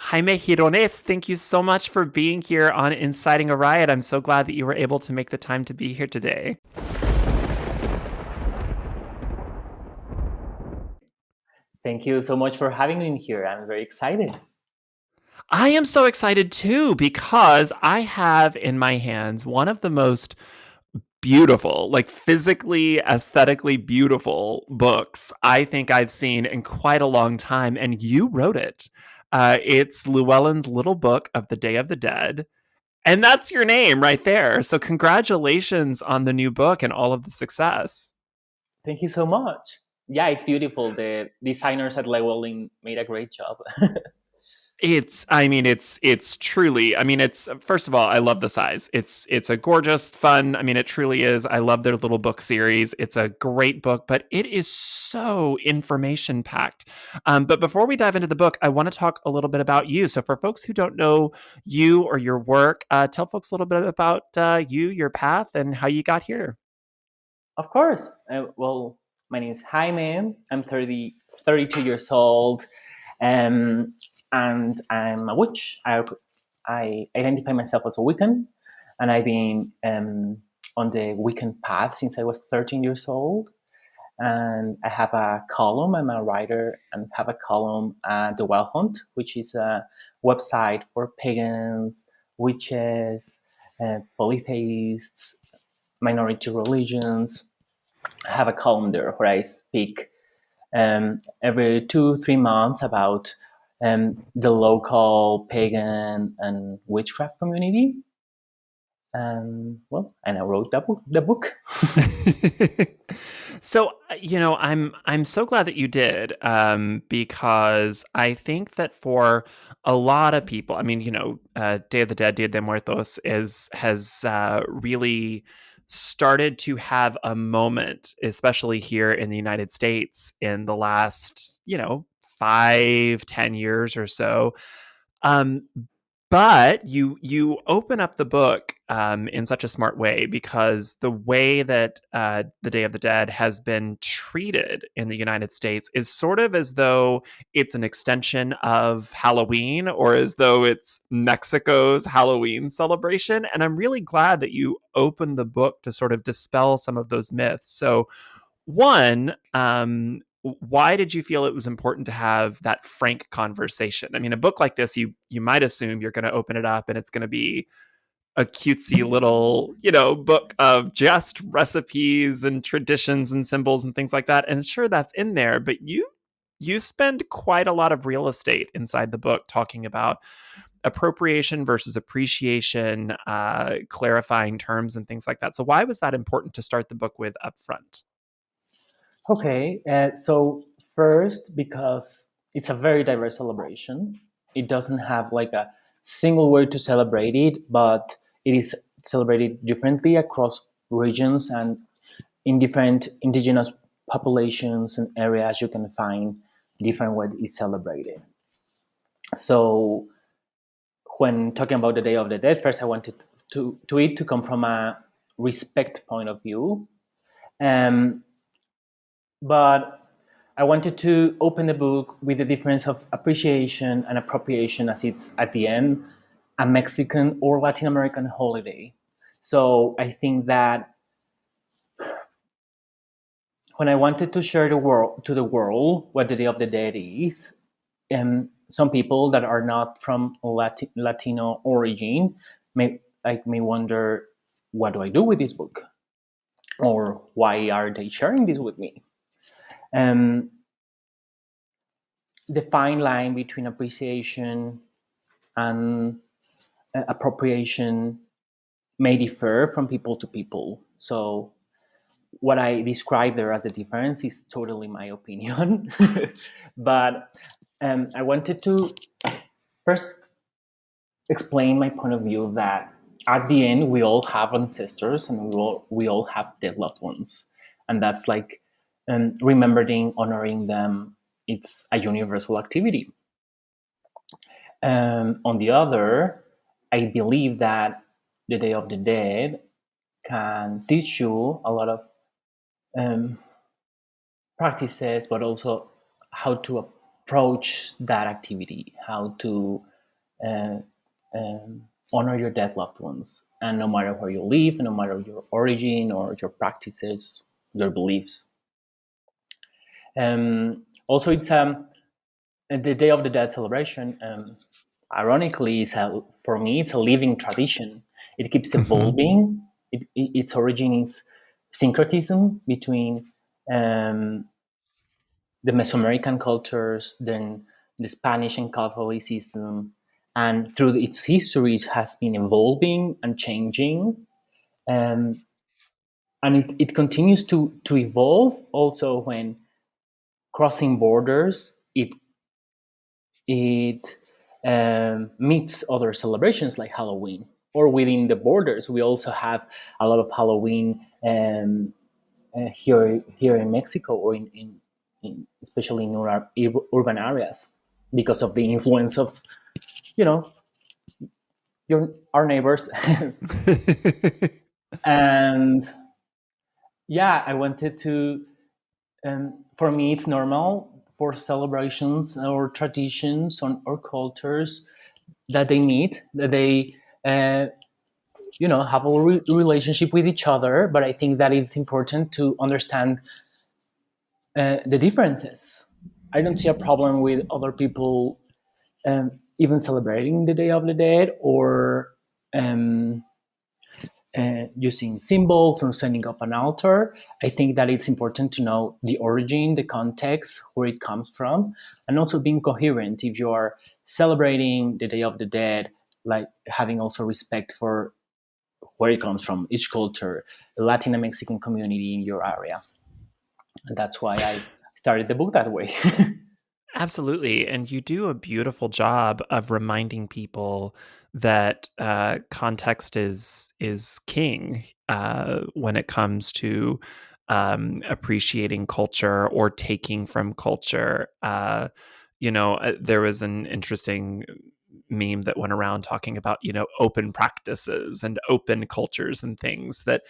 Jaime Gironés, thank you so much for being here on Inciting a Riot. I'm so glad that you were able to make the time to be here today. Thank you so much for having me here. I'm very excited. I am so excited too because I have in my hands one of the most beautiful, like physically, aesthetically beautiful books I think I've seen in quite a long time, and you wrote it. It's Llewellyn's little book of the Day of the Dead. And that's your name right there. So, congratulations on the new book and all of the success. Thank you so much. Yeah, it's beautiful. The designers at Llewellyn made a great job. It's truly, it's, first of all, I love the size. It's a gorgeous, fun, it truly is. I love their little book series. It's a great book, but it is so information packed. But before we dive into the book, I want to talk a little bit about you. So, for folks who don't know you or your work, tell folks a little bit about you, your path, and how you got here. Of course. Well, my name is Jaime. I'm 32 years old, um, and I'm a witch. I identify myself as a Wiccan, and I've been on the Wiccan path since I was 13 years old. And I have a column. I'm a writer and have a column at The Wild Hunt, which is a website for pagans, witches, polytheists, minority religions. I have a column there where I speak every 2-3 months about the local pagan and witchcraft community. And I wrote the book. So I'm so glad that you did, because I think that for a lot of people, Day of the Dead, Dia de Muertos is has really started to have a moment, especially here in the United States, in the last 5-10 years or so. Um, but you open up the book in such a smart way, because the way that the Day of the Dead has been treated in the United States is sort of as though it's an extension of Halloween, or as though it's Mexico's Halloween celebration. And I'm really glad that you opened the book to sort of dispel some of those myths. So, one, why did you feel it was important to have that frank conversation? A book like this, you might assume you're going to open it up and it's going to be a cutesy little, book of just recipes and traditions and symbols and things like that. And sure, that's in there, but you spend quite a lot of real estate inside the book talking about appropriation versus appreciation, clarifying terms and things like that. So why was that important to start the book with up front? Okay, so first, because it's a very diverse celebration, it doesn't have like a single word to celebrate it, but it is celebrated differently across regions and in different indigenous populations and areas. You can find different ways it's celebrated. So when talking about the Day of the Dead, first I wanted to it to come from a respect point of view. Um, but I wanted to open the book with the difference of appreciation and appropriation, as it's at the end a Mexican or Latin American holiday. So I think that when I wanted to share the world what the Day of the Dead is, some people that are not from Latino origin may wonder, what do I do with this book, or why are they sharing this with me? Um, the fine line between appreciation and appropriation may differ from people to people. So what I describe there as the difference is totally my opinion. But I wanted to first explain my point of view that at the end we all have ancestors and we all have dead loved ones, and that's like remembering, honoring them. It's a universal activity. On the other, I believe that the Day of the Dead can teach you a lot of um, practices, but also how to approach that activity, how to uh, honor your dead loved ones, and no matter where you live, no matter your origin or your practices, your beliefs. Also, it's the Day of the Dead celebration. Ironically, for me, it's a living tradition. It keeps Hmm. evolving. Its origin is syncretism between um, the Mesoamerican cultures, then the Spanish and Catholicism, and through its history, it has been evolving and changing, um, and it continues to evolve. Also, when crossing borders, it meets other celebrations like Halloween. Or within the borders, we also have a lot of Halloween here in Mexico, or in especially in urban areas, because of the influence of you know our neighbors. And yeah, I wanted to. For me, it's normal for celebrations or traditions or cultures that they meet, that they uh, have a relationship with each other. But I think that it's important to understand the differences. I don't see a problem with other people even celebrating the Day of the Dead, or um, using symbols or setting up an altar. I think that it's important to know the origin, the context, where it comes from, and also being coherent. If you are celebrating the Day of the Dead, like having also respect for where it comes from, each culture, the Latin and Mexican community in your area. And that's why I started the book that way. Absolutely. And you do a beautiful job of reminding people that context is king when it comes to appreciating culture or taking from culture. There was an interesting meme that went around talking about open practices and open cultures and things, that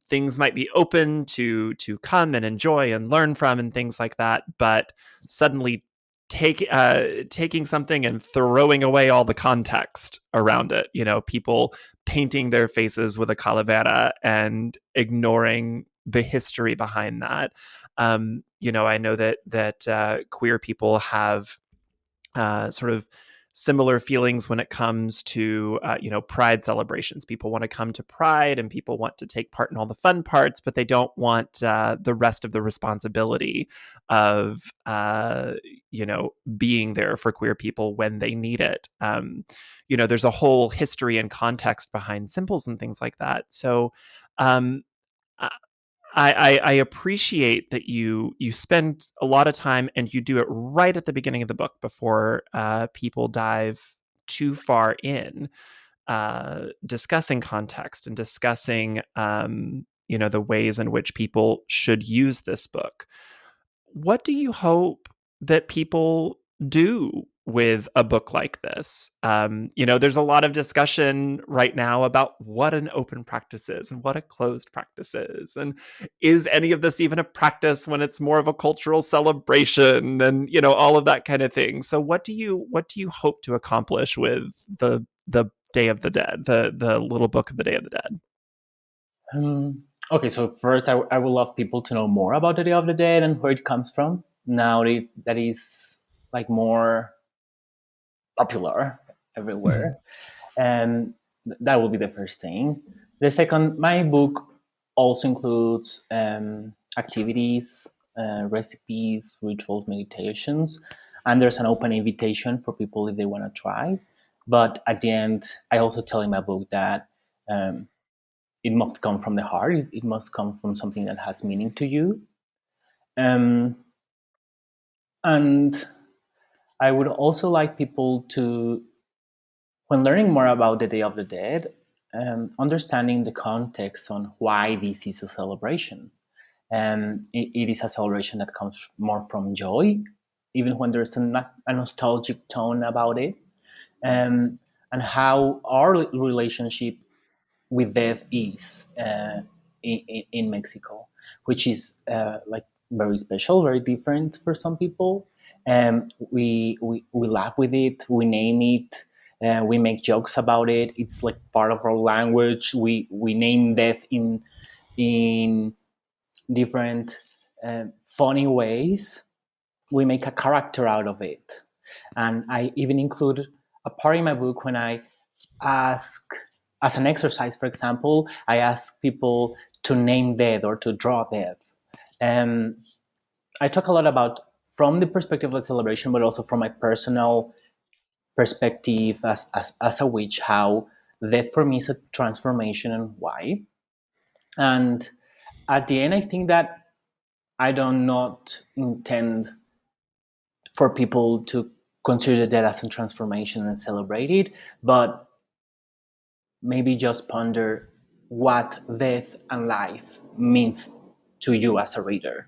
things might be open to come and enjoy and learn from and things like that, but suddenly taking something and throwing away all the context around it. People painting their faces with a calavera and ignoring the history behind that. I know that queer people have sort of similar feelings when it comes to pride celebrations. People want to come to pride and people want to take part in all the fun parts, but they don't want the rest of the responsibility of being there for queer people when they need it. There's a whole history and context behind symbols and things like that. So um, I appreciate that you spend a lot of time and you do it right at the beginning of the book before people dive too far in, discussing context and discussing the ways in which people should use this book. What do you hope that people do with a book like this? There's a lot of discussion right now about what an open practice is and what a closed practice is. And is any of this even a practice when it's more of a cultural celebration and, all of that kind of thing? So what do you hope to accomplish with the Day of the Dead, the little book of the Day of the Dead? Okay, so first, I would love people to know more about the Day of the Dead and where it comes from. Now that is like more popular everywhere, and that will be the first thing. The second, my book also includes activities, recipes, rituals, meditations, and there's an open invitation for people if they want to try. But at the end, I also tell in my book that um, it must come from the heart. It must come from something that has meaning to you. Um, and I would also like people to, when learning more about the Day of the Dead, understanding the context on why this is a celebration. It is a celebration that comes more from joy, even when there's a nostalgic tone about it, um, and how our relationship with death is in Mexico, which is like very special, very different for some people. We laugh with it, we name it, we make jokes about it. It's like part of our language. We name death in different funny ways. We make a character out of it, and I even include a part in my book when I ask, as an exercise, for example, I ask people to name death or to draw death. Um, I talk a lot about from the perspective of celebration, but also from my personal perspective as a witch, how death for me is a transformation and why. And at the end, I think that I don't not intend for people to consider that as a transformation and celebrate it, but maybe just ponder what death and life means to you as a reader,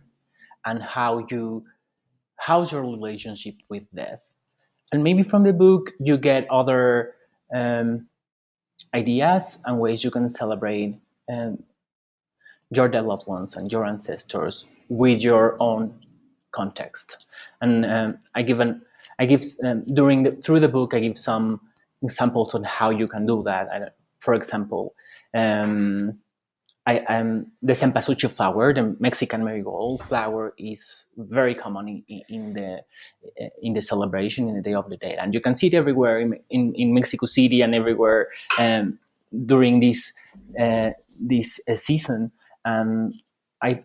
and how's your relationship with death. And maybe from the book you get other um, ideas and ways you can celebrate um, your dead loved ones and your ancestors with your own context. And I give during through the book I give some examples on how you can do that. For example, um, the cempasúchil flower, the Mexican marigold flower, is very common in the celebration in the Day of the Dead, and you can see it everywhere in Mexico City and everywhere um, during this season. And I,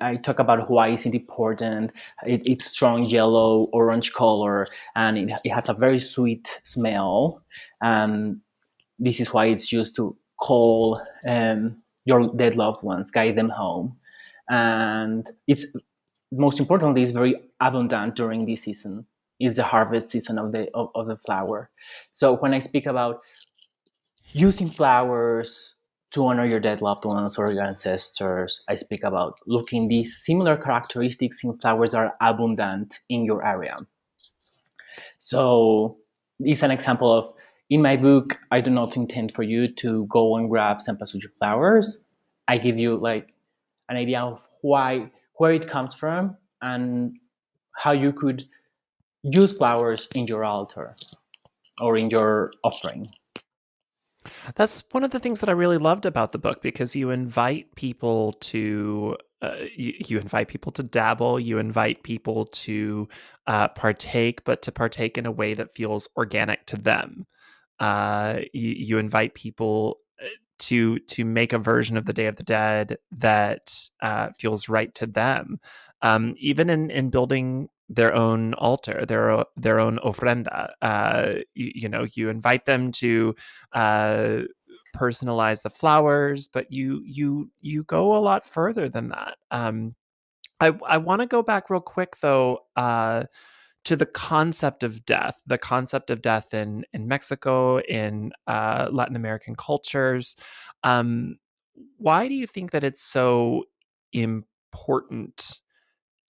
I talk about why is it important. It's strong yellow orange color, and it has a very sweet smell. And this is why it's used to call your dead loved ones, guide them home. And it's most importantly, it's very abundant during this season. It's the harvest season of the flower. So when I speak about using flowers to honor your dead loved ones or your ancestors, I speak about looking these similar characteristics in flowers that are abundant in your area. So it's an example of, in my book, I do not intend for you to go and grab cempasúchil flowers. I give you like an idea of where it comes from, and how you could use flowers in your altar or in your offering. That's one of the things that I really loved about the book, because you invite people to you invite people to dabble, you invite people to partake, but to partake in a way that feels organic to them. You invite people to make a version of the Day of the Dead that feels right to them. Even in building their own altar, their own ofrenda. You invite them to uh, personalize the flowers, but you go a lot further than that. I want to go back real quick though. To the concept of death in Mexico, in Latin American cultures. Um, why do you think that it's so important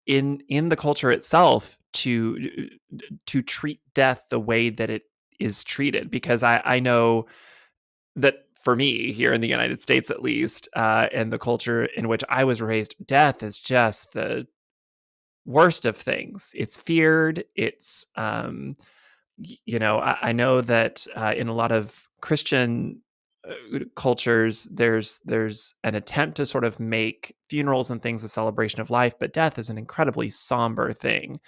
in the culture itself to treat death the way that it is treated? Because I know that for me here in the United States, at least, and the culture in which I was raised, death is just the worst of things. It's feared. It's I know that in a lot of Christian cultures, there's an attempt to sort of make funerals and things a celebration of life, but death is an incredibly somber thing,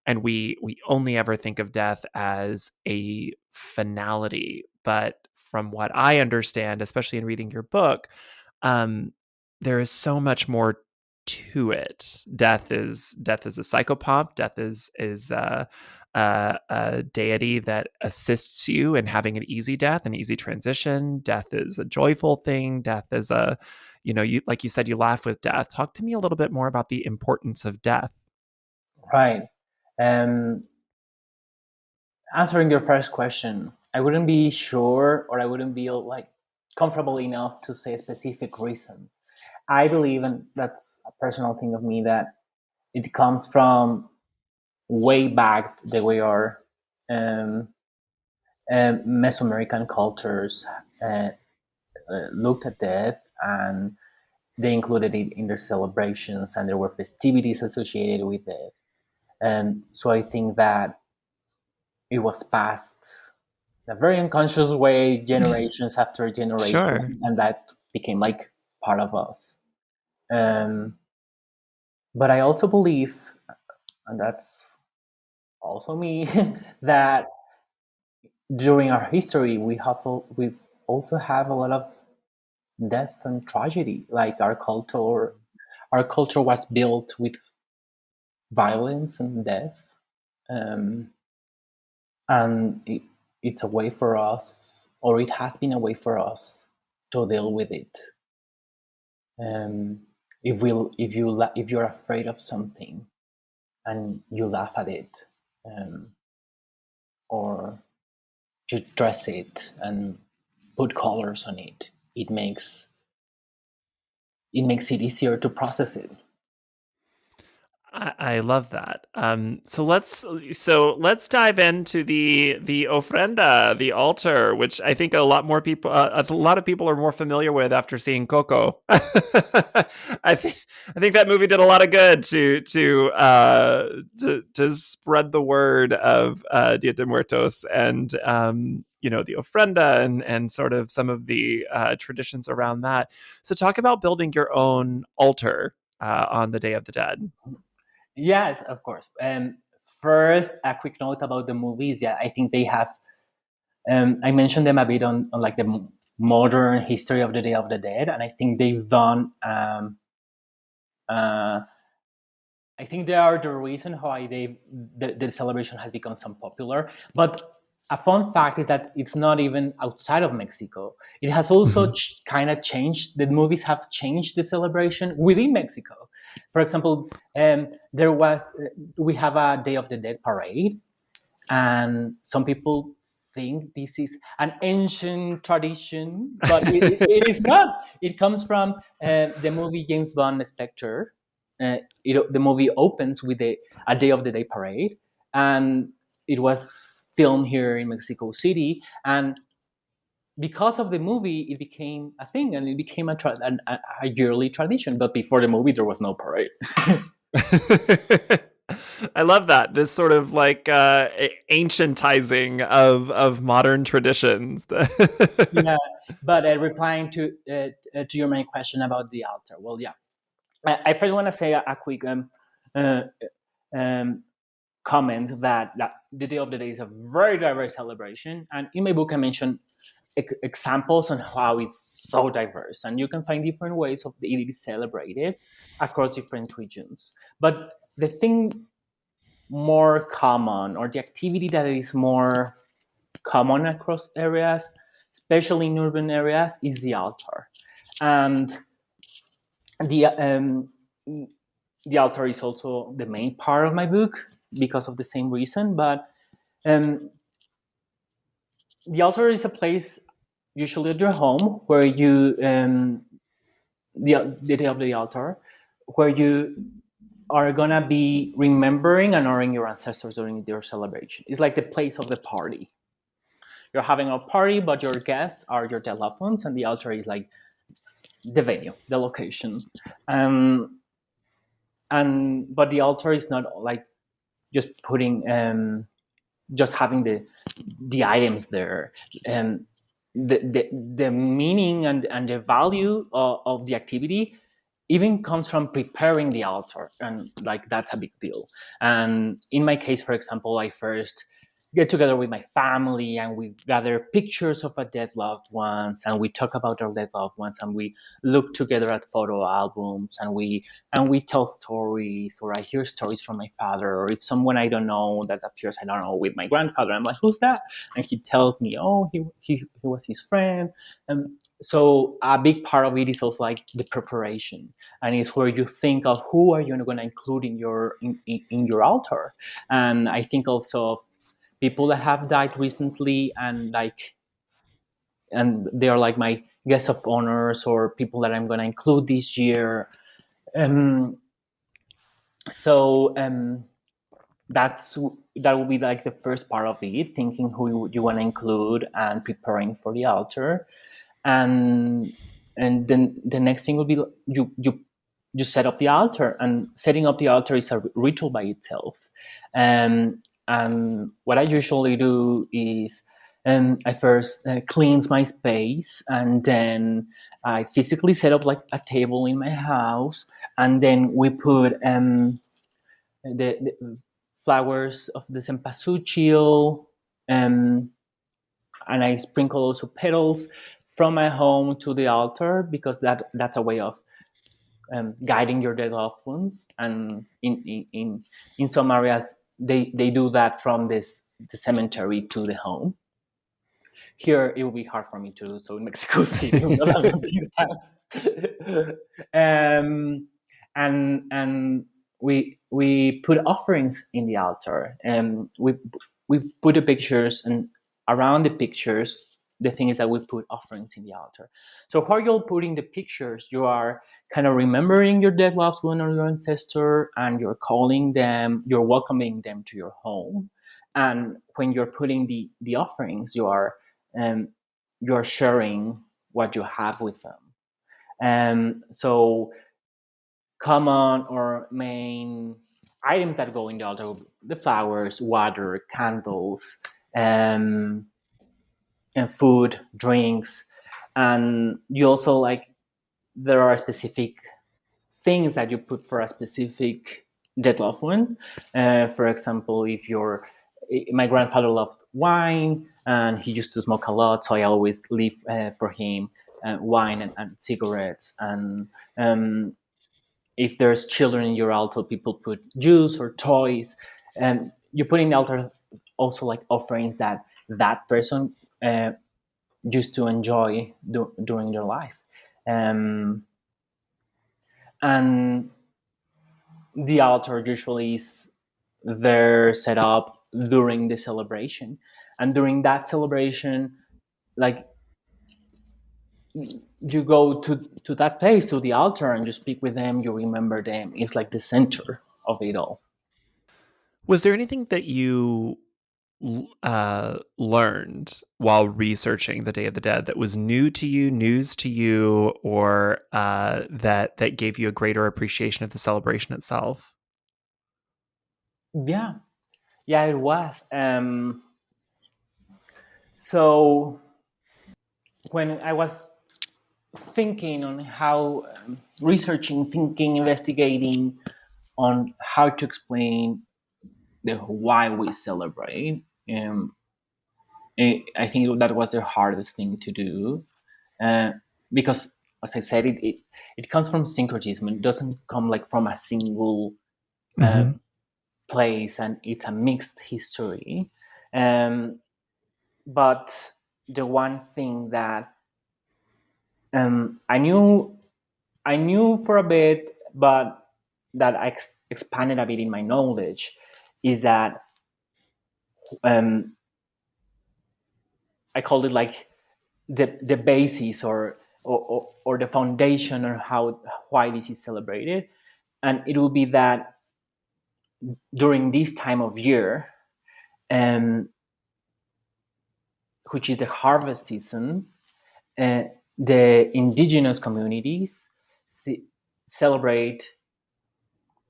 and we only ever think of death as a finality. But from what I understand, especially in reading your book, um, there is so much more to it. Death is a psychopomp. Death is a deity that assists you in having an easy death, an easy transition. Death is a joyful thing. Death is you, like you said, you laugh with death. Talk to me a little bit more about the importance of death. Right. Um, Answering your first question, I wouldn't be sure, or I wouldn't be like comfortable enough to say a specific reason. I believe, and that's a personal thing of me, that it comes from way back the way our um, Mesoamerican cultures looked at death, and they included it in their celebrations, and there were festivities associated with it. So I think that it was passed in a very unconscious way, generations after Sure. generations, and that became like part of us. Um, but I also believe, and that's also me, that during our history we've also have a lot of death and tragedy. Like our culture was built with violence and death, um, and it's a way for us, or it has been a way for us to deal with it. Um, if you're afraid of something and you laugh at it, um, or you dress it and put colors on it, it makes it easier to process it. I love that. So let's dive into the ofrenda, the altar, which I think a lot of people are more familiar with after seeing Coco. I think that movie did a lot of good to spread the word of Dia de Muertos and the ofrenda and sort of some of the traditions around that. So talk about building your own altar on the Day of the Dead. Yes, of course. First, a quick note about the movies. Yeah, I think they have. I mentioned them a bit on like the modern history of the Day of the Dead, and I think they've done. Uh, I think they are the reason why the celebration has become so popular. But a fun fact is that it's not even outside of Mexico. It has also Mhm. kind of changed. The movies have changed the celebration within Mexico. For example, we have a Day of the Dead parade, and some people think this is an ancient tradition, but it is not. It comes from the movie James Bond Spectre. The movie opens with a Day of the Day parade, and it was filmed here in Mexico City. And because of the movie, it became a thing, and it became a yearly tradition. But before the movie, there was no parade. I love that. This sort of like ancientizing of modern traditions. Yeah, but replying to your main question about the altar. Well, yeah, I first want to say a quick uh, um, comment that the Day of the Day is a very diverse celebration, and in my book I mentioned examples on how it's so diverse, and you can find different ways of it is celebrated across different regions. But the thing more common, or the activity that is more common across areas, especially in urban areas, is the altar. And the the altar is also the main part of my book because of the same reason. But um, the altar is a place, usually at your home, where you the day of the altar, where you are gonna be remembering and honoring your ancestors during their celebration. It's like the place of the party. You're having a party, but your guests are your dead loved ones, and the altar is like the venue, the location. Um, and but the altar is not like just putting just having the items there. um the meaning and the value of the activity even comes from preparing the altar, and like that's a big deal. And in my case, for example, I first get together with my family and we gather pictures of our dead loved ones, and we talk about our dead loved ones, and we look together at photo albums, and we tell stories, or I hear stories from my father, or if someone I don't know that appears, I don't know, with my grandfather, I'm like, who's that? And he tells me, oh, he was his friend. And so a big part of it is also like the preparation, and it's where you think of who are you going to include in your altar. And I think also of people that have died recently, and they are like my guests of honors, or people that I'm going to include this year. um, so that's that will be like the first part of it, thinking who you want to include and preparing for the altar. And then the next thing will be you you set up the altar, and setting up the altar is a ritual by itself. And what I usually do is I first cleanse my space, and then I physically set up like a table in my house, and then we put the flowers of the cempasúchil, um, and I sprinkle also petals from my home to the altar, because that's a way of guiding your dead loved ones. And in some areas, they do that from the cemetery to the home. Here, it will be hard for me to do so in Mexico City. um, and we put offerings in the altar, and we put the pictures, and around the pictures, the thing is that we put offerings in the altar. So while you're putting the pictures, you are kind of remembering your dead loved one or your ancestor, and you're calling them, you're welcoming them to your home. And when you're putting the offerings, um, you're sharing what you have with them. So common or main items that go in the altar: the flowers, water, candles, um, and food, drinks. And you also, like, there are specific things that you put for a specific dead loved one. For example, if you're my grandfather loved wine, and he used to smoke a lot, so I always leave for him wine and cigarettes. And if there's children in your altar, people put juice or toys. And you put in the altar also like offerings that that person used to enjoy during their life. Um, and the altar usually is there set up during the celebration, and during that celebration, like, you go to that place, to the altar, and you speak with them, you remember them. It's like the center of it all. Was there anything that you learned while researching the Day of the Dead that was new to you, news to you, or that gave you a greater appreciation of the celebration itself? Yeah, yeah, it was. So when I was thinking on how researching, thinking, investigating on how to explain the why we celebrate, I think that was the hardest thing to do, uh, because, as I said, it comes from syncretism. It doesn't come like from a single uh, Mm-hmm. place, and it's a mixed history. Um, but the one thing that I knew for a bit, but that I expanded a bit in my knowledge, is that um, I called it like the basis, or the foundation, or how why this is celebrated. And it will be that during this time of year, um, which is the harvest season, uh, the indigenous communities celebrate,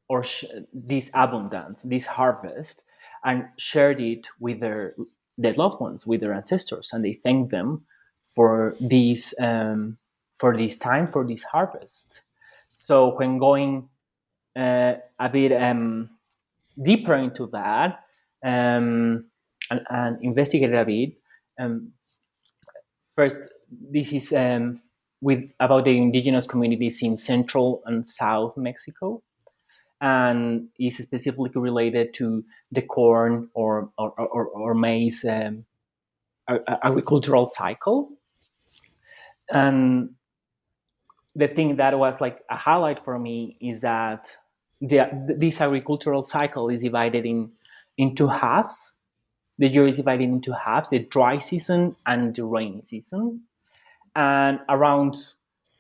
or this abundance, this harvest, and shared it with their dead loved ones, with their ancestors, and they thank them for for this time, for this harvest. So when going a bit deeper into that, and investigated a bit, um, first, this is with about the indigenous communities in Central and South Mexico, and is specifically related to the corn or maize agricultural cycle. And the thing that was like a highlight for me is that this agricultural cycle is divided in two halves. The year is divided into halves: the dry season and the rainy season. And around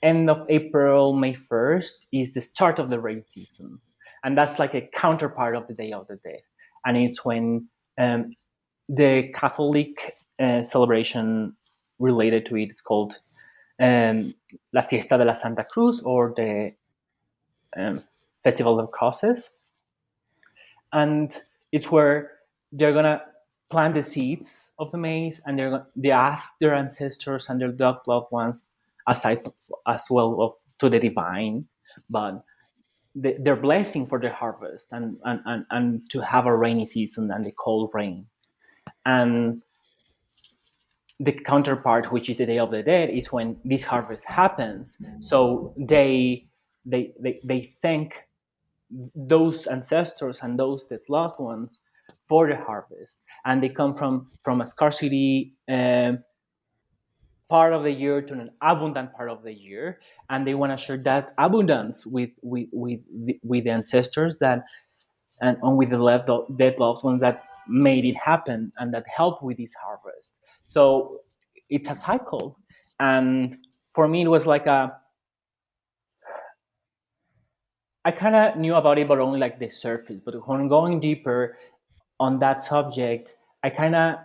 end of April, May 1st is the start of the rain season, and that's like a counterpart of the Day of the Dead. And it's when um, the Catholic celebration related to it, it's called La Fiesta de la Santa Cruz, or um, festival of crosses, and it's where they're gonna plant the seeds of the maize, and they ask their ancestors and their loved ones, aside as well of to the divine, but their blessing for the harvest, and to have a rainy season and the cold rain. And the counterpart, which is the Day of the Dead, is when this harvest happens. So they thank those ancestors and those dead loved ones for the harvest, and they come from a scarcity part of the year to an abundant part of the year, and they want to share that abundance with the ancestors that and with the dead loved ones that made it happen and that helped with this harvest. So it's a cycle, and for me it was like a I kind of knew about it, but only like the surface. But when going deeper on that subject, I kind of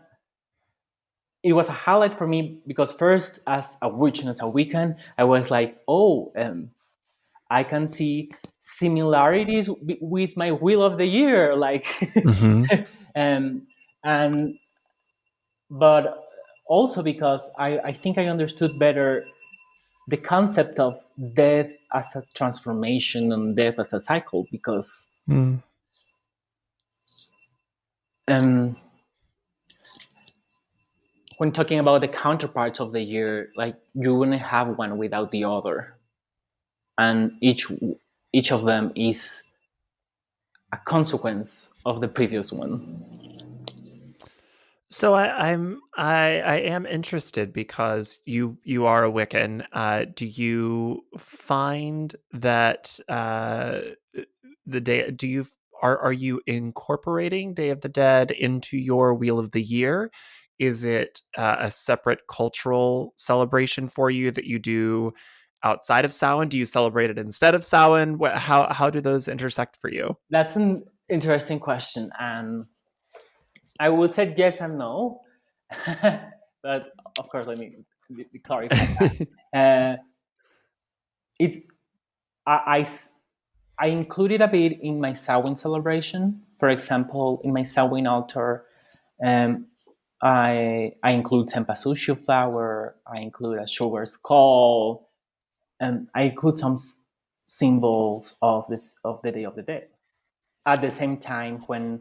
it was a highlight for me because first, as a witch and as a Wiccan, I was like, oh, I can see similarities with my wheel of the year, like, Mm-hmm. um, and but also because I think I understood better the concept of death as a transformation and death as a cycle because Mm. um, when talking about the counterparts of the year, like you wouldn't have one without the other, and each of them is a consequence of the previous one. So I am interested because you are a Wiccan. Do you find that the day do you are you incorporating Day of the Dead into your Wheel of the Year? Is it a separate cultural celebration for you that you do outside of Samhain? Do you celebrate it instead of Samhain? How do those intersect for you? That's an interesting question, and I would say yes and no, but of course, let me clarify that. It's I, I included a bit in my Samhain celebration. For example, in my Samhain altar, um, I include cempasúchil flower. I include a sugar skull, and I include some symbols of this of the Day of the Dead. At the same time, when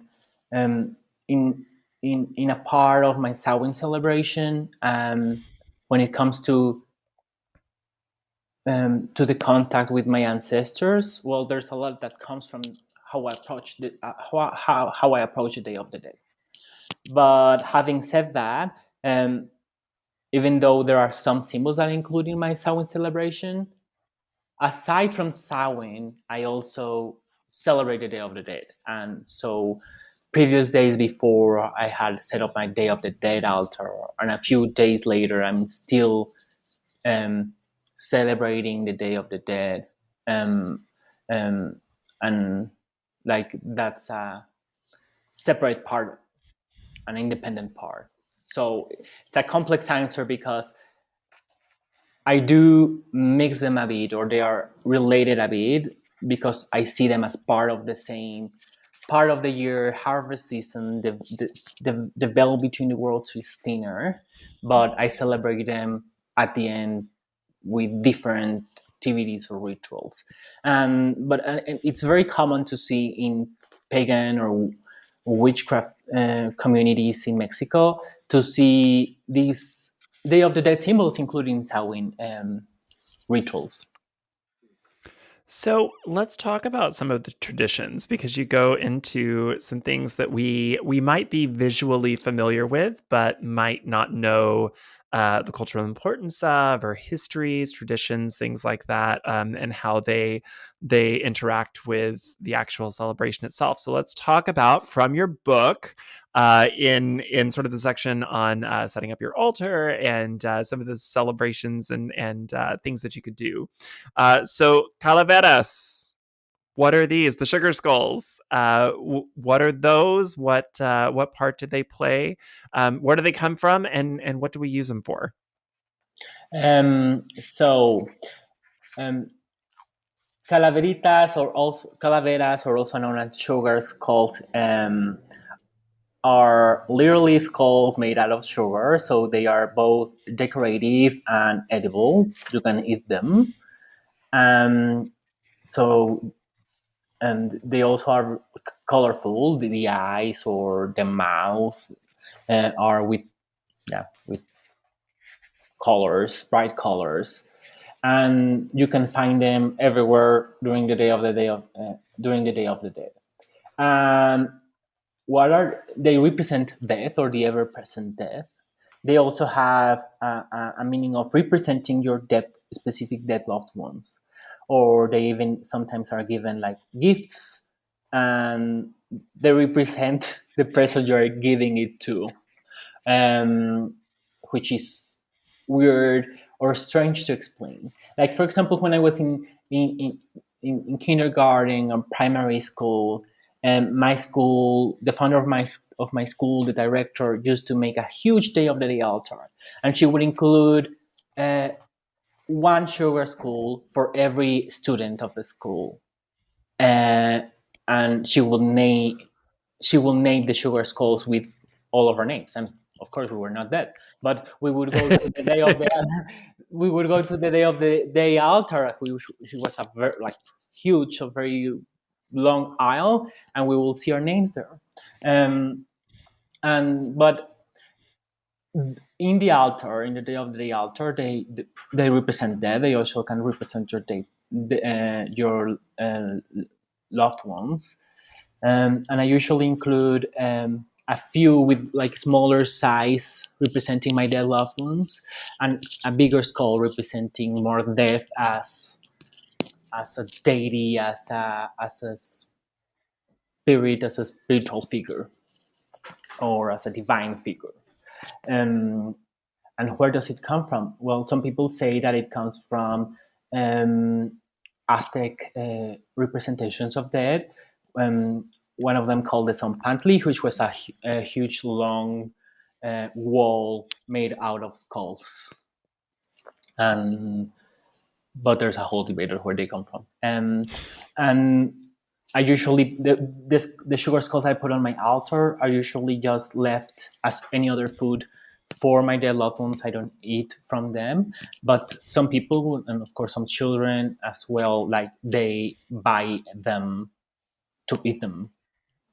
um, in in a part of my Samhain celebration, when it comes to the contact with my ancestors, well, there's a lot that comes from how I approach how I approach the Day of the Dead. But having said that, even though there are some symbols that I include in my Samhain celebration, aside from Samhain, I also celebrate the Day of the Dead, and so previous days before I had set up my Day of the Dead altar, and a few days later, I'm still um, celebrating the Day of the Dead, um, um, and like that's a separate part, an independent part. So it's a complex answer because I do mix them a bit, or they are related a bit, because I see them as part of the same part of the year, harvest season. The veil between the worlds is thinner, but I celebrate them at the end with different activities or rituals. But it's very common to see in pagan or witchcraft communities in Mexico to see these Day of the Dead symbols, including Samhain rituals. So let's talk about some of the traditions because you go into some things that we might be visually familiar with, but might not know the cultural importance of, or histories, traditions, things like that, and how they interact with the actual celebration itself. So let's talk about from your book. In sort of the section on setting up your altar and some of the celebrations and things that you could do. So calaveras. What are these? The sugar skulls. What are those? What part did they play? Where do they come from? And what do we use them for? So um, Calaveritas, or also calaveras, or also known as sugar skulls, are literally skulls made out of sugar. So they are both decorative and edible. You can eat them. Um, so and they also are colorful. The eyes or the mouth are with, yeah, with colors, bright colors, and you can find them everywhere during the day of the day of during the Day of the Dead. And what are they represent? Death, or the ever-present death. They also have a meaning of representing your dead, specific dead loved ones, or they even sometimes are given like gifts, and they represent the person you are giving it to, um, which is weird or strange to explain. Like, for example, when I was in kindergarten or primary school, and my school, the founder of my school, the director, used to make a huge Day of the Day altar, and she would include uh, one sugar skull for every student of the school, uh, and she will name the sugar skulls with all of our names. And of course, we were not dead, but we would go to the day of the we would go to the Day of the Day altar, which was a very like huge, a very long aisle, and we will see our names there. Um, and but in the altar, in the Day of the Day altar, they represent death. They also can represent your day, your loved ones. And I usually include a few with like smaller size representing my dead loved ones, and a bigger skull representing more death as a deity, as a spirit, as a spiritual figure, or as a divine figure. Um, and where does it come from? Well, some people say that it comes from um, Aztec representations of death. One of them called the Zompantli, which was a huge, long wall made out of skulls. And but there's a whole debate of where they come from. And I usually the sugar skulls I put on my altar are usually just left as any other food for my dead loved ones. I don't eat from them, but some people, and of course some children as well, like they buy them to eat them,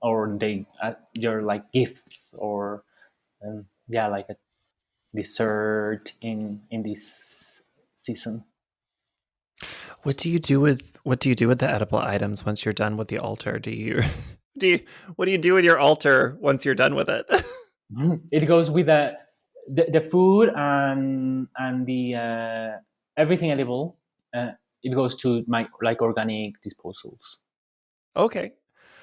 or they're like gifts, or yeah, like a dessert in this season. What do you do with the edible items once you're done with the altar? Do you do you what do you do with your altar once you're done with it? It goes with the food and the everything edible. It goes to my like organic disposals. Okay.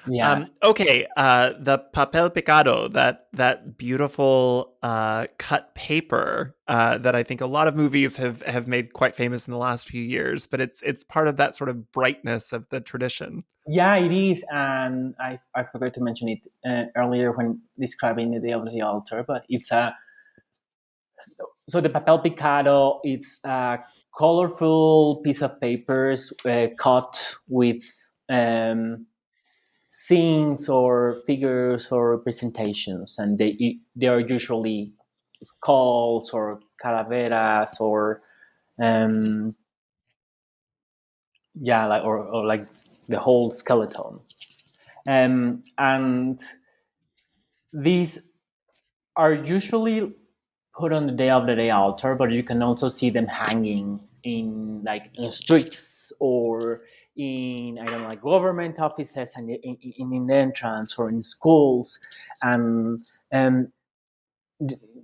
Yeah, Okay, the papel picado, that beautiful cut paper that I think a lot of movies have made quite famous in the last few years, but it's part of that sort of brightness of the tradition. yeah, it is, and I forgot to mention it earlier when describing the Day of the Altar. But it's a so the papel picado. It's a colorful piece of papers cut with um, scenes or figures or representations, and they are usually skulls or calaveras or um, yeah, like or like the whole skeleton. And these are usually put on the Day of the Day altar, but you can also see them hanging in like in streets or in I don't know, like government offices and in the entrance or in schools, and um,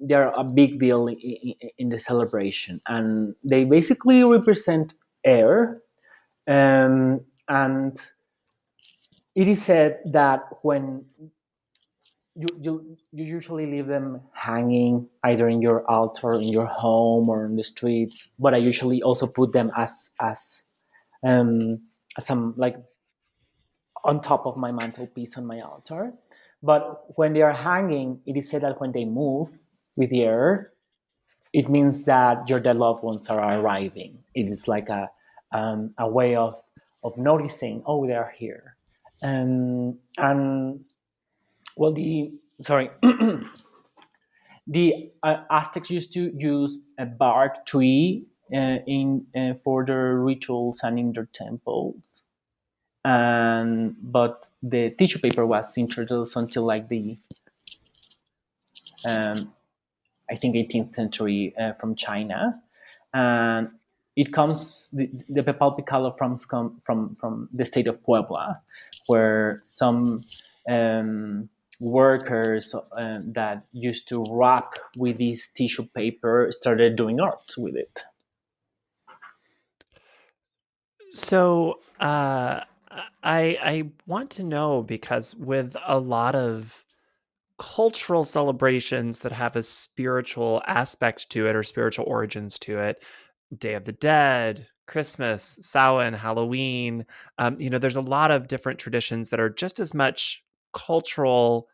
they're a big deal in the celebration, and they basically represent air. And it is said that when you usually leave them hanging either in your altar, in your home, or in the streets. But I usually also put them um, as some like on top of my mantelpiece on my altar. But when they are hanging, it is said that when they move with the air, it means that your dead loved ones are arriving. It is like a way of noticing, oh, they are here. And well, the Aztecs used to use a bark tree in for their rituals and in their temples. And but the tissue paper was introduced until like the um, I think 18th century from China, and it comes the Papel Picado from the state of Puebla, where some um, workers that used to wrap with this tissue paper started doing art with it. So, I want to know because with a lot of cultural celebrations that have a spiritual aspect to it or spiritual origins to it, Day of the Dead, Christmas, Samhain, Halloween, there's a lot of different traditions that are just as much cultural,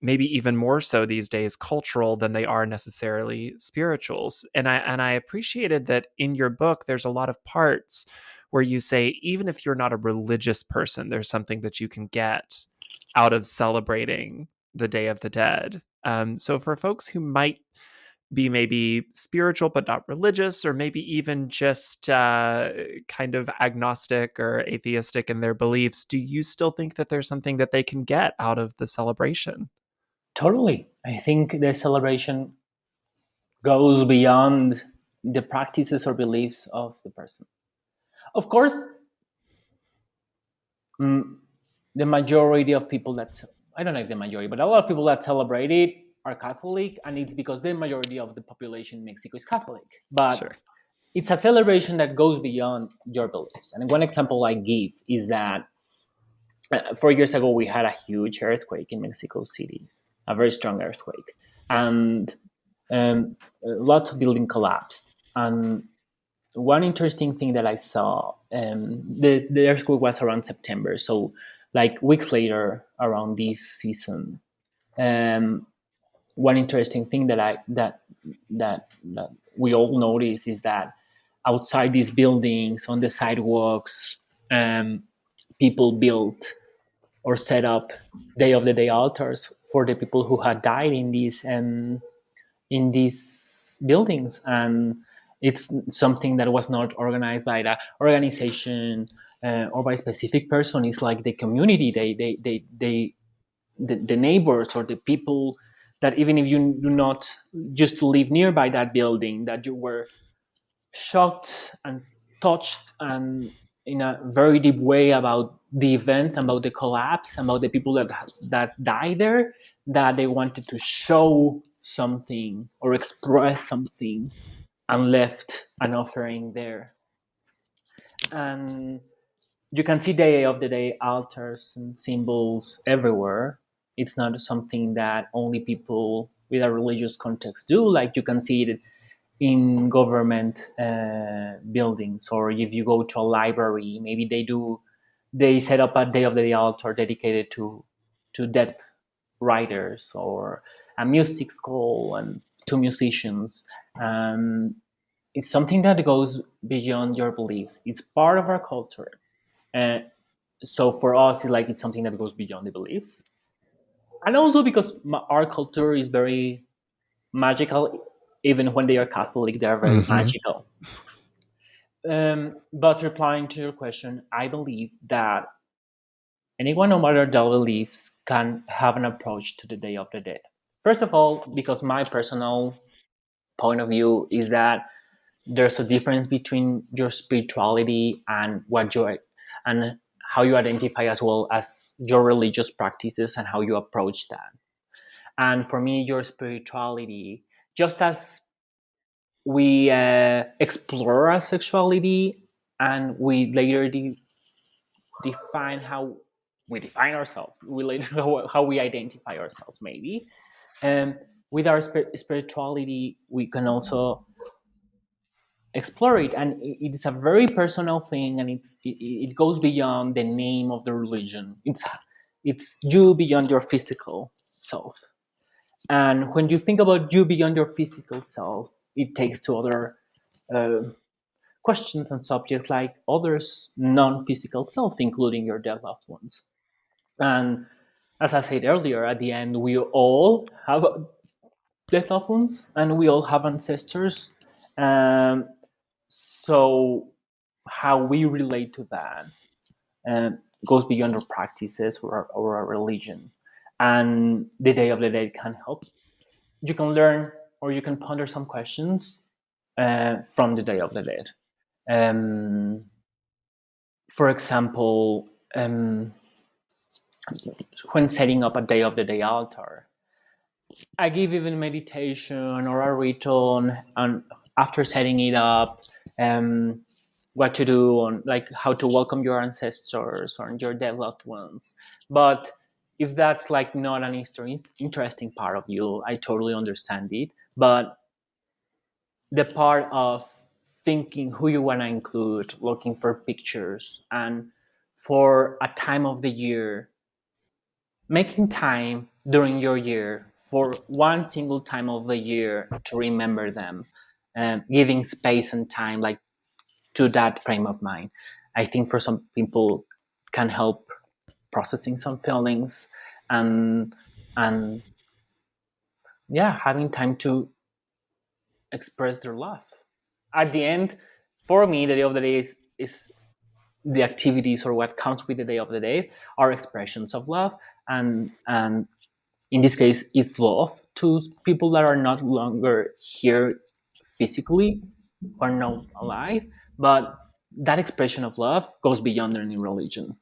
maybe even more so these days cultural than they are necessarily spirituals. And I appreciated that in your book there's a lot of parts where you say even if you're not a religious person, there's something that you can get out of celebrating the Day of the Dead. So for folks who might be maybe spiritual but not religious, or maybe even just kind of agnostic or atheistic in their beliefs, do you still think that there's something that they can get out of the celebration? Totally, I think the celebration goes beyond the practices or beliefs of the person. Of course, mm, the majority of people that I don't know if the majority, but a lot of people that celebrate it are Catholic, and it's because the majority of the population in Mexico is Catholic. But Sure. it's a celebration that goes beyond your beliefs. And one example I give is that 4 years ago we had a huge earthquake in Mexico City, a very strong earthquake, and lots of building collapsed. And one interesting thing that I saw, the earthquake was around September, so like weeks later, around this season. Um, One interesting thing that we all notice is that outside these buildings, on the sidewalks, people built or set up Day of the Day altars for the people who had died in these buildings. And it's something that was not organized by the organization or by a specific person. It's like the community, the neighbors or the people that even if you do not just live nearby that building, that you were shocked and touched and in a very deep way about the event, about the collapse, about the people that died there, that they wanted to show something or express something and left an offering there. And you can see Day of the Day altars and symbols everywhere. It's not something that only people with a religious context do. Like you can see it in government buildings, or if you go to a library, maybe they set up a Day of the Day altar dedicated to dead writers, or a music school and to musicians. It's something that goes beyond your beliefs. It's part of our culture. uh, so for us, it's something that goes beyond the beliefs, and also because our culture is very magical. Even when they are Catholic, they are very Hmm. magical. But replying to your question, I believe that anyone, no matter their beliefs, can have an approach to the Day of the Dead. First of all, because my personal point of view is that there's a difference between your spirituality and and how you identify, as well as your religious practices and how you approach that. And for me, your spirituality, just as we explore our sexuality and we later define how we define ourselves, we later how we identify ourselves, maybe. Um, with our spirituality, we can also explore it, and it's a very personal thing, and it goes beyond the name of the religion. It's you beyond your physical self. And when you think about you beyond your physical self, it takes to other uh, questions and subjects like others' non-physical self, including your dead loved ones. And as I said earlier, at the end, we all have dead loved ones, and we all have ancestors. Um, so how we relate to that goes beyond our practices or our religion. And the Day of the Dead can help. You can learn or you can ponder some questions from the Day of the Dead. Um, for example, when setting up a Day of the Day altar, I give even meditation or a ritual on after setting it up, um, what to do on like how to welcome your ancestors or your dead loved ones. But if that's like not an interesting part of you, I totally understand it. But the part of thinking who you want to include, looking for pictures, and for a time of the year, making time during your year for one single time of the year to remember them, giving space and time like to that frame of mind, I think for some people can help processing some feelings and and yeah, having time to express their love. At the end, for me, the Day of the Day is the activities or what comes with the Day of the Day are expressions of love, and in this case, it's love to people that are not longer here physically or not alive, but that expression of love goes beyond any religion.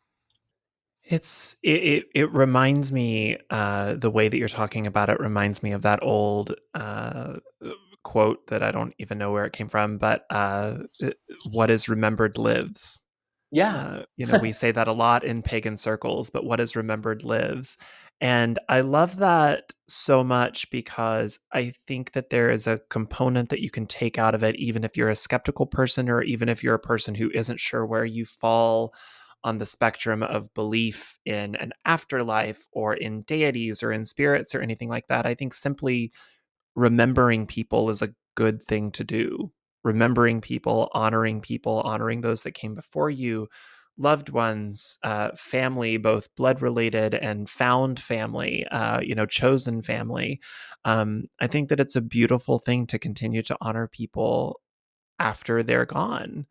It reminds me, the way that you're talking about it reminds me of that old quote that I don't even know where it came from, but what is remembered lives. Yeah, We say that a lot in pagan circles, but what is remembered lives. And I love that so much because I think that there is a component that you can take out of it, even if you're a skeptical person or even if you're a person who isn't sure where you fall on the spectrum of belief in an afterlife or in deities or in spirits or anything like that. I think simply remembering people is a good thing to do. Remembering people, honoring those that came before you, loved ones, family, both blood related and found family, chosen family. I think that it's a beautiful thing to continue to honor people after they're gone.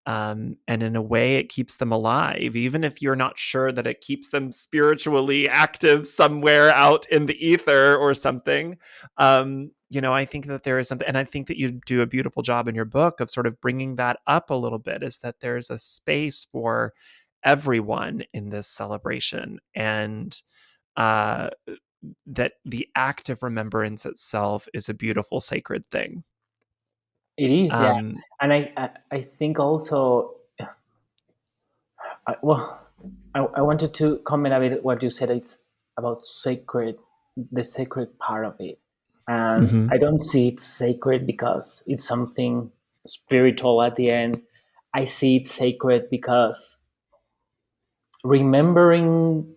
And in a way, it keeps them alive, even if you're not sure that it keeps them spiritually active somewhere out in the ether or something. I think that there is something, and I think that you do a beautiful job in your book of sort of bringing that up a little bit, is that there's a space for everyone in this celebration. And uh, that the act of remembrance itself is a beautiful, sacred thing. it is. Yeah, Um, and I think also, well, I wanted to comment a bit what you said. It's about sacred, the sacred part of it, and mhm. I don't see it sacred because it's something spiritual at the end. I see it sacred because remembering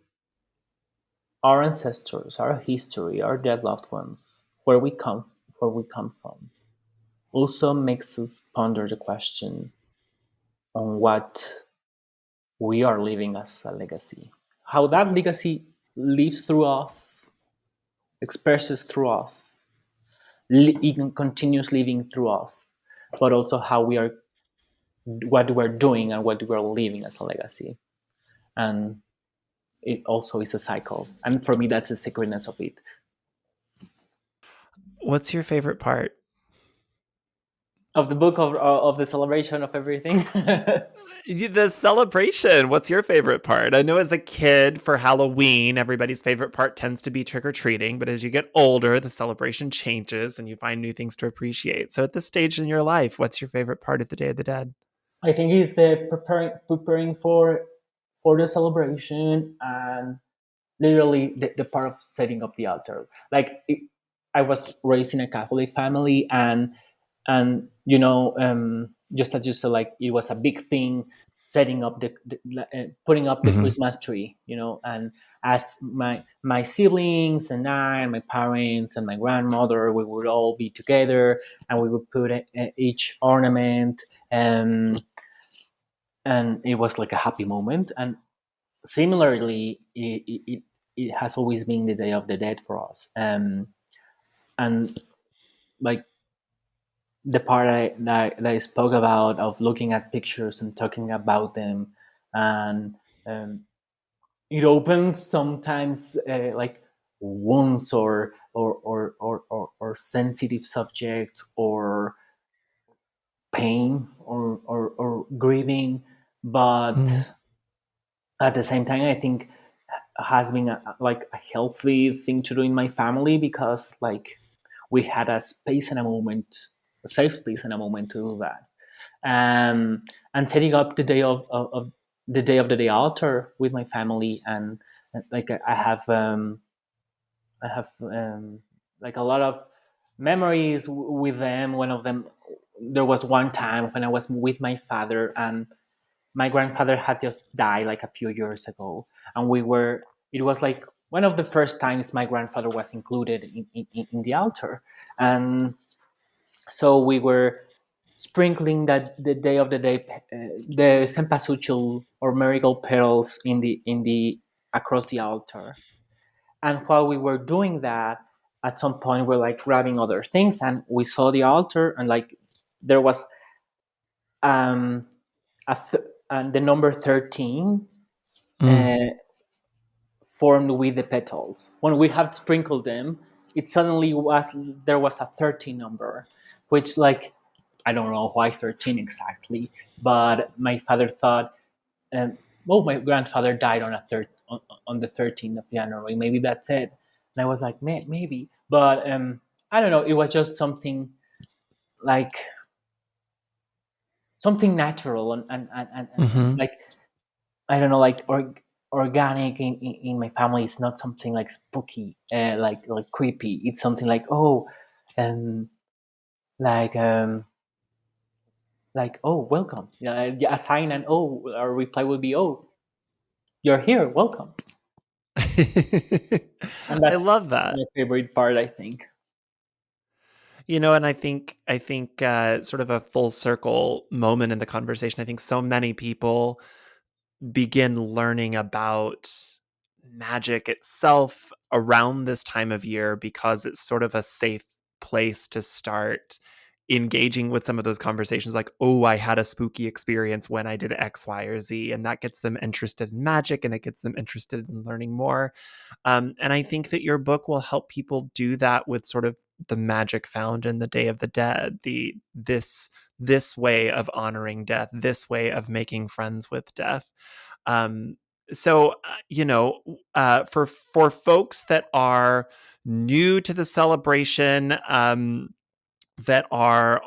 our ancestors, our history, our dead loved ones, where we come from, also makes us ponder the question on what we are leaving as a legacy. How that legacy lives through us, expresses through us, even continues living through us, but also how we are, what we're doing and what we're leaving as a legacy. And it also is a cycle. And for me, that's the sacredness of it. What's your favorite part? Of the book of the celebration of everything. The celebration. What's your favorite part? I know as a kid for Halloween, everybody's favorite part tends to be trick or treating, but as you get older, the celebration changes and you find new things to appreciate. So at this stage in your life, what's your favorite part of the Day of the Dead? I think it's preparing for the celebration and literally the part of setting up the altar. Like I was raised in a Catholic family, and just as you said, like it was a big thing setting up putting up the Hmm. Christmas tree, and as my siblings and I and my parents and my grandmother, we would all be together and we would put each ornament, and it was like a happy moment. And similarly, it has always been the Day of the Dead for us, and like the part that I spoke about of looking at pictures and talking about them, and um, it opens sometimes like wounds or sensitive subjects or pain or grieving, Hmm. but at the same time, I think has been like a healthy thing to do in my family, because like we had a space and a moment, a safe space and a moment to do that. And setting up the day of the day of the day altar with my family, and like I have like a lot of memories with them. One of them, there was one time when I was with my father, and my grandfather had just died like a few years ago, and it was like one of the first times my grandfather was included in the altar. And so we were sprinkling that the day of the day the cempasúchil or marigold petals in the across the altar. And while we were doing that, at some point we're like grabbing other things, and we saw the altar, and like there was um and the number 13 Mm. uh, formed with the petals. When we had sprinkled them, it suddenly was there was a 13 number, which like I don't know why 13 exactly, but my father thought, oh, my grandfather died on the 13th of January. Maybe that's it. And I was like, maybe, but I don't know. It was just something like something natural and Hmm. like I don't know, like organic in my family. It's not something like spooky, like creepy. It's something like, oh, um, like oh, welcome. Yeah, a sign, and oh, our reply would be, oh, you're here, welcome. And I that's love that. my favorite part, I think. And I think sort of a full circle moment in the conversation. I think so many people begin learning about magic itself around this time of year because it's sort of a safe place to start engaging with some of those conversations like, oh, I had a spooky experience when I did X, Y, or Z. And that gets them interested in magic and it gets them interested in learning more. And I think that your book will help people do that with sort of the magic found in the Day of the Dead, this way of honoring death, this way of making friends with death. Um, for folks that are new to the celebration, that are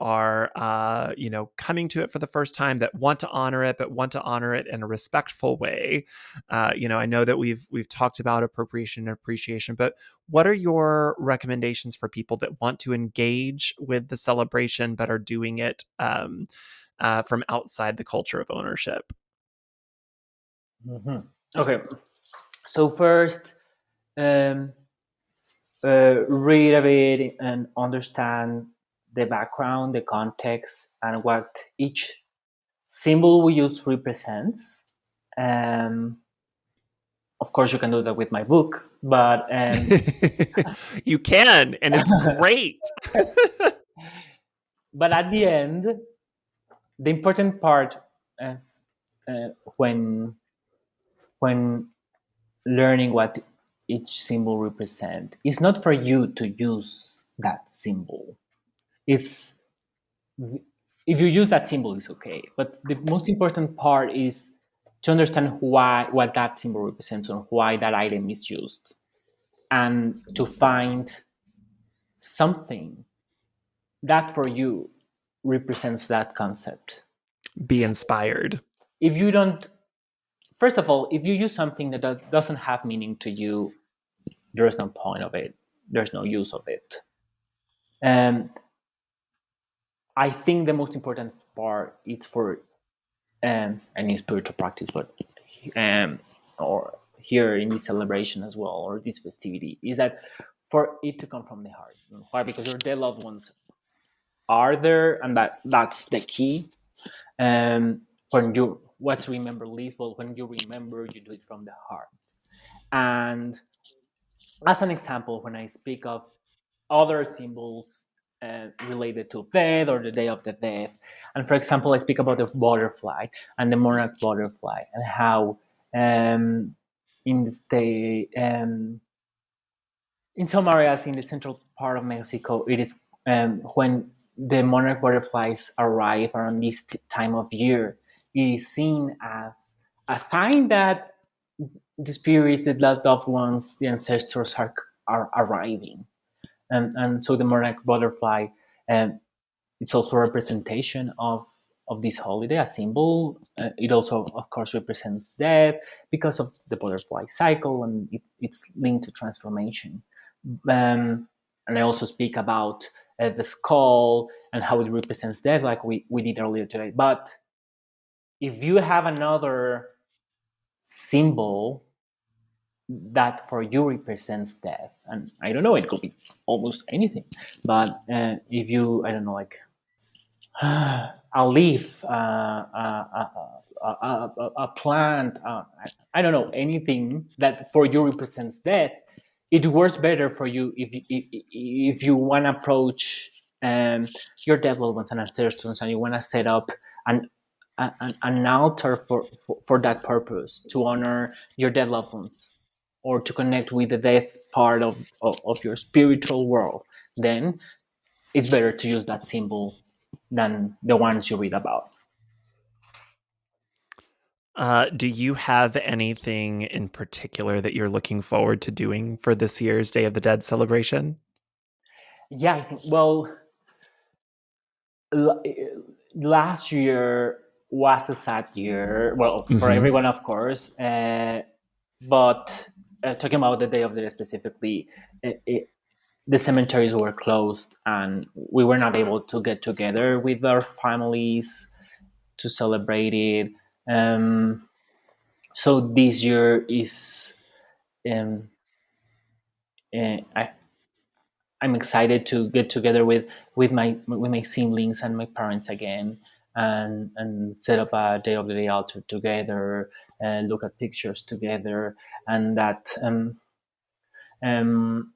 coming to it for the first time, that want to honor it but want to honor it in a respectful way. I know that we've talked about appropriation and appreciation, but what are your recommendations for people that want to engage with the celebration but are doing it from outside the culture of ownership? Hmm. Okay, so first, um, read a bit and understand the background, the context, and what each symbol we use represents. Um, of course, you can do that with my book, but You can, and it's great. but at the end, the important part uh, when learning what each symbol represents is not for you to use that symbol. It's if you use that symbol, it's okay. But the most important part is to understand why what that symbol represents or why that item is used, and to find something that for you represents that concept. Be inspired. If you don't, first of all, if you use something that doesn't have meaning to you, there is no point of it. There's no use of it. Um, I think the most important part is for any spiritual practice, but um, or here in this celebration as well, or this festivity, is that for it to come from the heart. Why? Because your dead loved ones are there, and that's the key. When you what to remember least, well, when you remember, you do it from the heart. And as an example, when I speak of other symbols related to death or the day of the death, and for example, I speak about the butterfly and the monarch butterfly, and how in in some areas in the central part of Mexico, it is when the monarch butterflies arrive around this time of year, it is seen as a sign that the spirits, the loved ones, the ancestors are arriving. And so the monarch butterfly, um, it's also a representation of this holiday, a symbol. It also, of course, represents death because of the butterfly cycle, and it's linked to transformation. And I also speak about the skull and how it represents death, like we did earlier today. But if you have another symbol that for you represents death, and I don't know, it could be almost anything, but if you, I don't know, like a leaf, a plant, I don't know, anything that for you represents death, it works better for you if you want to approach your dead loved ones and ancestors, and you want to set up an an altar for that purpose, to honor your dead loved ones or to connect with the death part of your spiritual world. Then it's better to use that symbol than the ones you read about. Do you have anything in particular that you're looking forward to doing for this year's Day of the Dead celebration? Yeah, I think, well, last year was a sad year. Well, for Hmm. everyone, of course. But talking about the Day of the Dead specifically, the cemeteries were closed and we were not able to get together with our families to celebrate it. Um, so this year is um, I, I'm excited to get together with my siblings and my parents again, and set up a day of the day altar together and look at pictures together, and um,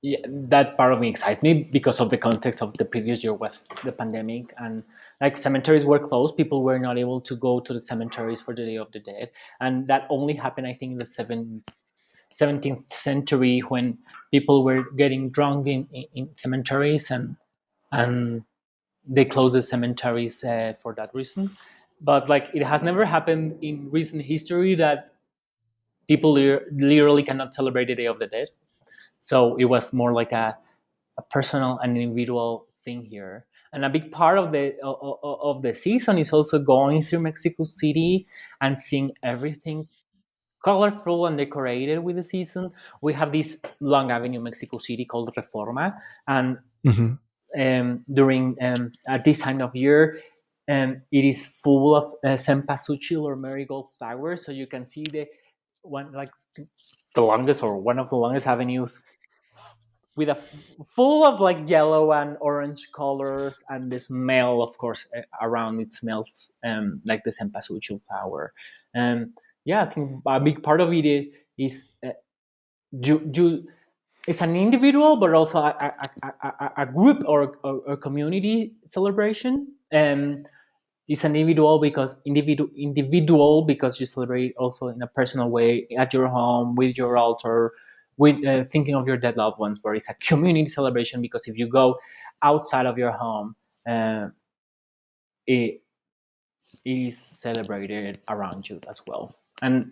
yeah, that part of me excites me because of the context of the previous year was the pandemic, and like cemeteries were closed, people were not able to go to the cemeteries for the Day of the Dead, and that only happened, I think, in the 17th century, when people were getting drunk in cemeteries, and they closed the cemeteries for that reason. But like, it has never happened in recent history that people literally cannot celebrate the Day of the Dead. So it was more like a personal and individual thing here. And a big part of the season is also going through Mexico City and seeing everything colorful and decorated with the season. We have this long avenue in Mexico City called Reforma, and Hmm. during at this time of year, it is full of cempasúchil or marigold flowers. So you can see the one, like the longest or one of the longest avenues with full of like yellow and orange colors, and the smell, of course, around it smells like the cempasúchil flower. Um, yeah, I think a big part of it is you it's an individual, but also a group or a community celebration. It's an individual because you celebrate also in a personal way at your home with your altar, with thinking of your dead loved ones. Where it's a community celebration because if you go outside of your home, uh, it, it is celebrated around you as well. And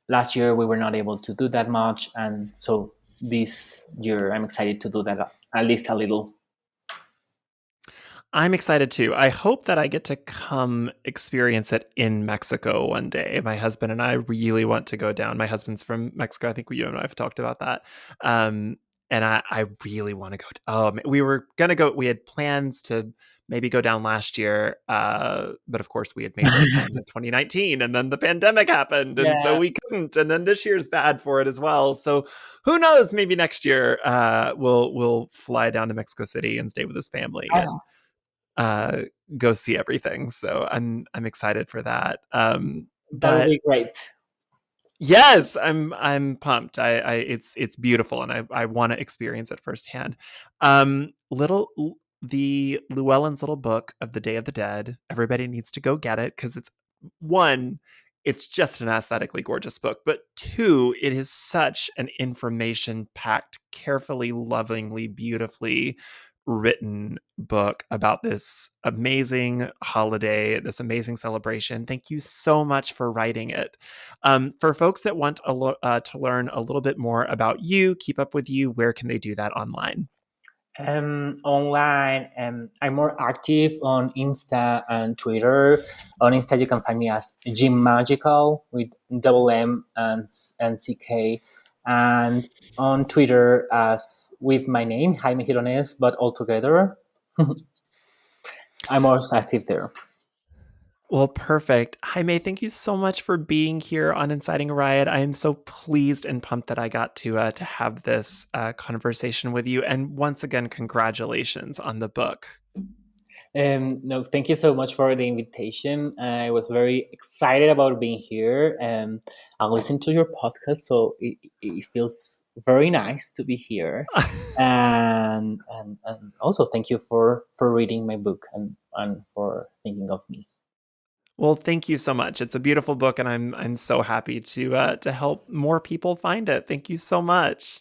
last year we were not able to do that much, and so this year I'm excited to do that at least a little. I'm excited too. I hope that I get to come experience it in Mexico one day. My husband and I really want to go down. My husband's from Mexico. I think you and I have talked about that. Um, and I really want to go. We were gonna go. We had plans to maybe go down last year, but of course we had made those plans in 2019, and then the pandemic happened, and so Yeah. we couldn't. And then this year's bad for it as well. So who knows? Maybe next year we'll fly down to Mexico City and stay with his family and Oh, uh, go see everything. So I'm excited for that. that would But be great. yes, I'm pumped. It's beautiful, and I want to experience it firsthand. Little the Llewellyn's little book of the Day of the Dead. Everybody needs to go get it because it's one, it's just an aesthetically gorgeous book, but two, it is such an information packed, carefully, lovingly, beautifully written book about this amazing holiday, this amazing celebration. Thank you so much for writing it. For folks that want to learn a little bit more about you, keep up with you, where can they do that online? Online, I'm more active on Insta and Twitter. On Insta, you can find me as Jim Magical with double M and CK, and on Twitter as with my name Jaime Gironés, but all together. I'm also active there. Well, perfect. Jaime, thank you so much for being here on Inciting a Riot. I am so pleased and pumped that I got to have this conversation with you. And once again, congratulations on the book. No, thank you so much for the invitation. I was very excited about being here, and I listened to your podcast, so it feels very nice to be here. And also thank you for reading my book and for thinking of me. Well, thank you so much. It's a beautiful book, and I'm so happy to help more people find it. Thank you so much.